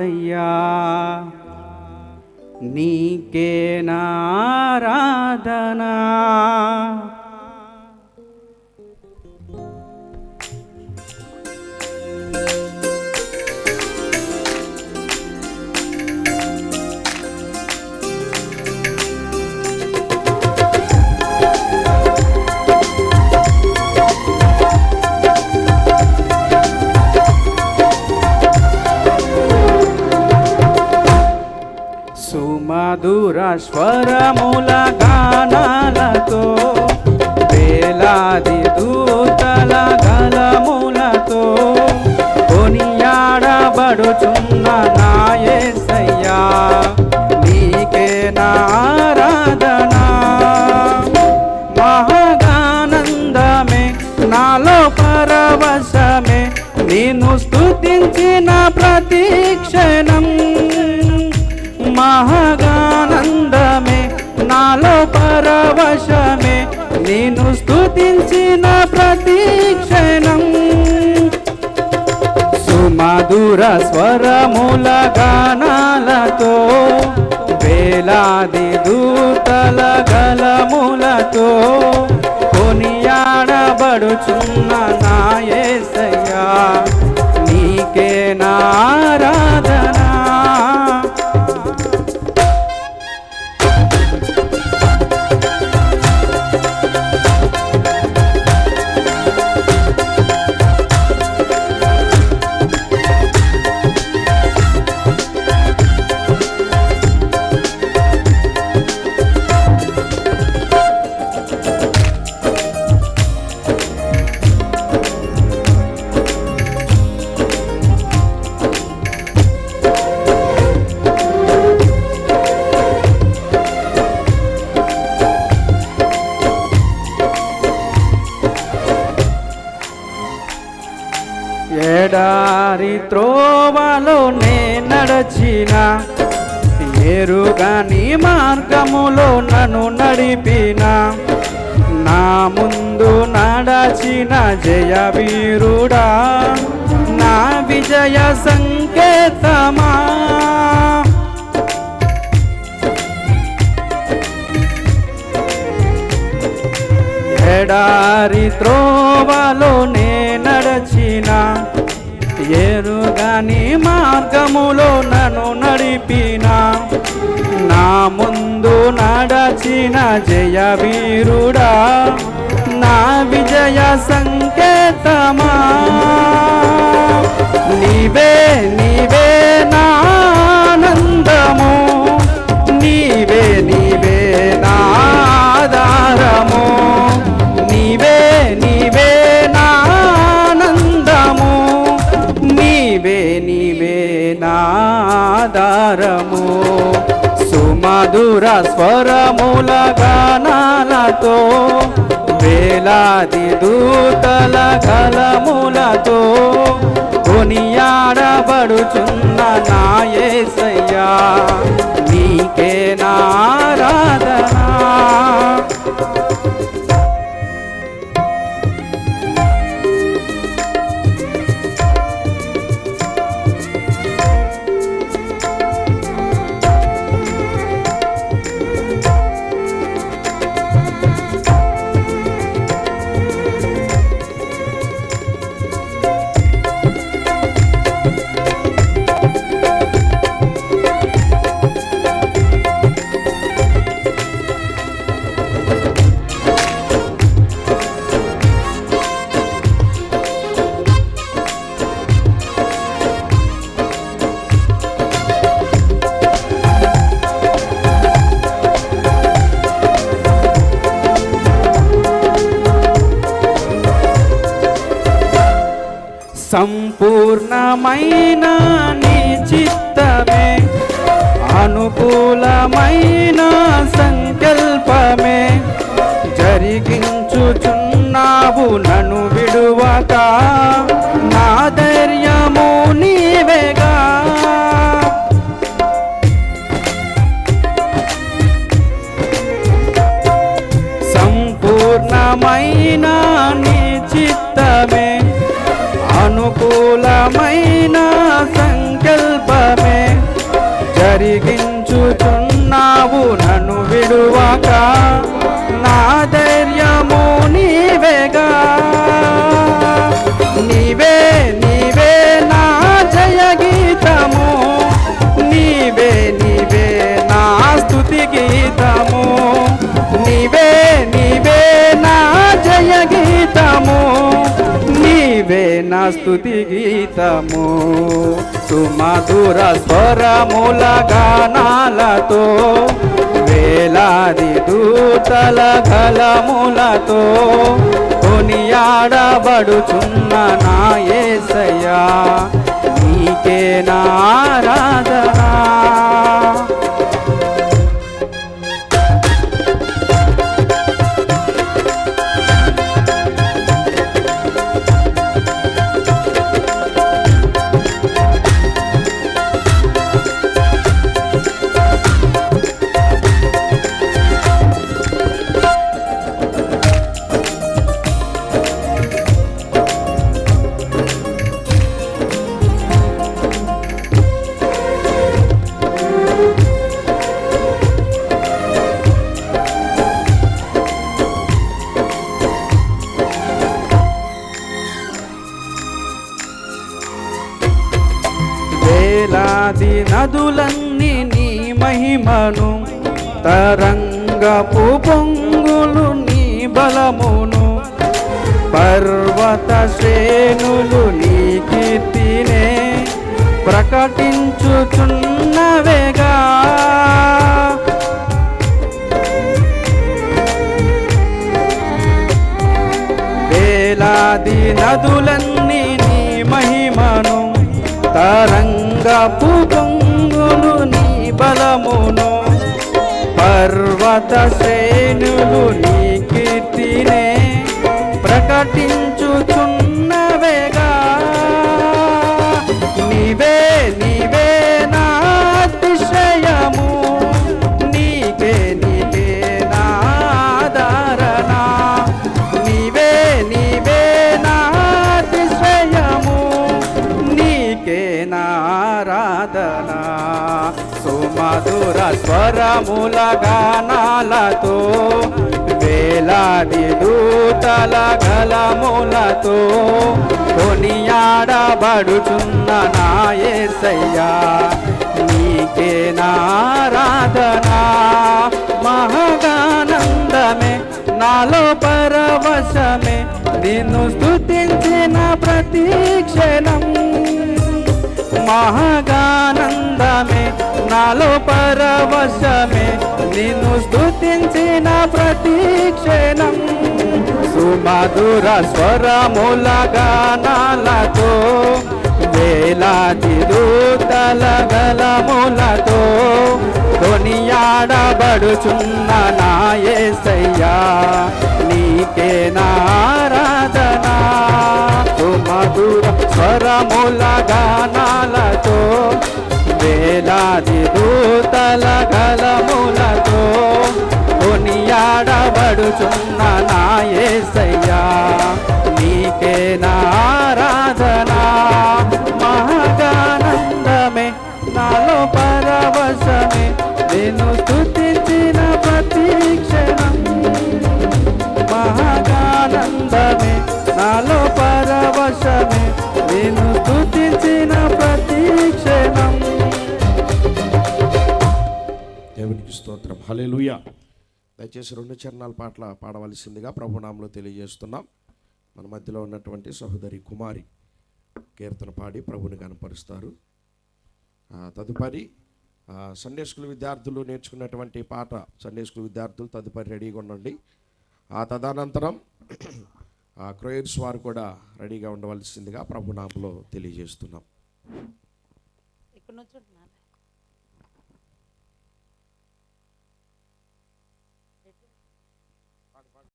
అయ్యా నీకే నారాధనా సుమధుర స్వరముల గానాలతో వేలాది దూతల గలములతో కొనియాడబడుచున్న నా యేసయ్యా నీకే నారాధనా మహాగానందమే నాలో పరవశమే నిన్ను స్తుతించిన ప్రతి క్షణం మహాగానందమే నాలో పరవశమే నిన్ను స్తుతించిన ప్రతి క్షణం సుమధుర స్వరముల గానాలతో వేలాది దూతల గలములతో కొనియాడబడుచున్న నా యేసయ్యా నీకే నారాధనా ఎడారి త్రోవలో నే నడచిన ఎరుగని మార్గములో నన్ను నడిపిన నా ముందు నడచిన జయ వీరుడా నా విజయ సంకేతమా ఎడారి త్రోవలో నే నడచిన ఎరుగని మార్గములో నన్ను నడిపిన నా ముందు నడచిన జయ వీరుడా నా విజయ సంకేతమా నీవే నీవే నా ఆనందము నీవే నీవే నా ఆధారము నీవే నీవే నా ఆనందము నీవే నీవే నా ఆధారము సుమధుర స్వరముల గానాలతో వేలాది దూతల గలములతో కొనియాడబడుచున్న నా యేసయ్యా నీకే నారాధనా సంపూర్ణమైన నీ చిత్తమే అనుకూలమైన సంకల్పమే జరిగించుచున్నావు నన్ను విడువక నా ధైర్యము నీవేగా సంపూర్ణమైన నీ చిత్తమే అనుకూలమైన సంఖ్య బ్రతికించుచున్నావు నన్ను విడువక, నా ధైర్యము నీవేగా. నీవే నీవే నా జయ గీతము, నీవే నీవే నా స్తుతి గీతము, నీవే నీవే నా జయ గీతము, నీవే నా స్తుతి గీతము. సుమధుర స్వరముల గానాలతో, వేలాది దూతల గలములతో కొనియాడబడుచున్న నా యేసయ్యా, నీకే నా ఆరాధన. వేలాది నదులన్నీ నీ మహిమను, తరంగపు పొంగులు నీ బలమును, పర్వత శ్రేణులు నీ కీర్తినే ప్రకటించుచున్నవేగా. వేలాది నదులన్నీ నీ మహిమను, తరంగపు పొంగులు నీ బలమును, పర్వత శ్రేణులు నీ కీర్తినే ప్రకటించుచున్నవేగా. నీవే నీవే నా అతిశయము, నీకే నీకే నా ఆదరణ, నీవే నీవే నా అతిశయము, నీకే నా ఆరాధన. సుమధుర స్వరముల గానాలతో, వేలాది దూతల గలములతో కొనియాడబడుచున్న నా యేసయ్యా, నీకే నా ఆరాధన. మహాగానందమే నాలో పరవశమే, నిన్ను స్తుతించిన ప్రతి క్షణం. మహాగానందమే నాలో పరవశమే, నిన్ను స్తుతించిన ప్రతి క్షణం. సుమధుర స్వరముల గానాలతో, వేలాది దూతల గలములతో కొనియాడబడుచున్న నా యేసయ్యా, నీకే నా ఆరాధన. సుమధుర స్వరముల గానాలతో, వేలాది దూతల గలములతో కొనియాడబడుచున్న నా యేసయ్యా, నీకే నా ఆరాధన. మహాగానందమే నాలో పరవశమే, నేను స్తుతించిన ప్రతి క్షణం. మహాగానందమే నాలో పరవశమే, నేను స్తుతించిన ప్రతి క్షణం. దేవునికి స్తోత్రం. హల్లెలూయా. దయచేసి 2 చరణాల పాటల పాడవలసిందిగా ప్రభునామంలో తెలియజేస్తున్నాం. మన మధ్యలో ఉన్నటువంటి సహోదరి కుమారి కీర్తన పాడి ప్రభుని కనపరుస్తారు. తదుపరి సండే స్కూల్ విద్యార్థులు నేర్చుకున్నటువంటి పాట, సండే స్కూల్ విద్యార్థులు తదుపరి రెడీగా ఉండండి. తదనంతరం క్రోయర్స్ వారు కూడా రెడీగా ఉండవలసిందిగా ప్రభునామంలో తెలియజేస్తున్నాం. ఇక్కడ నుంచి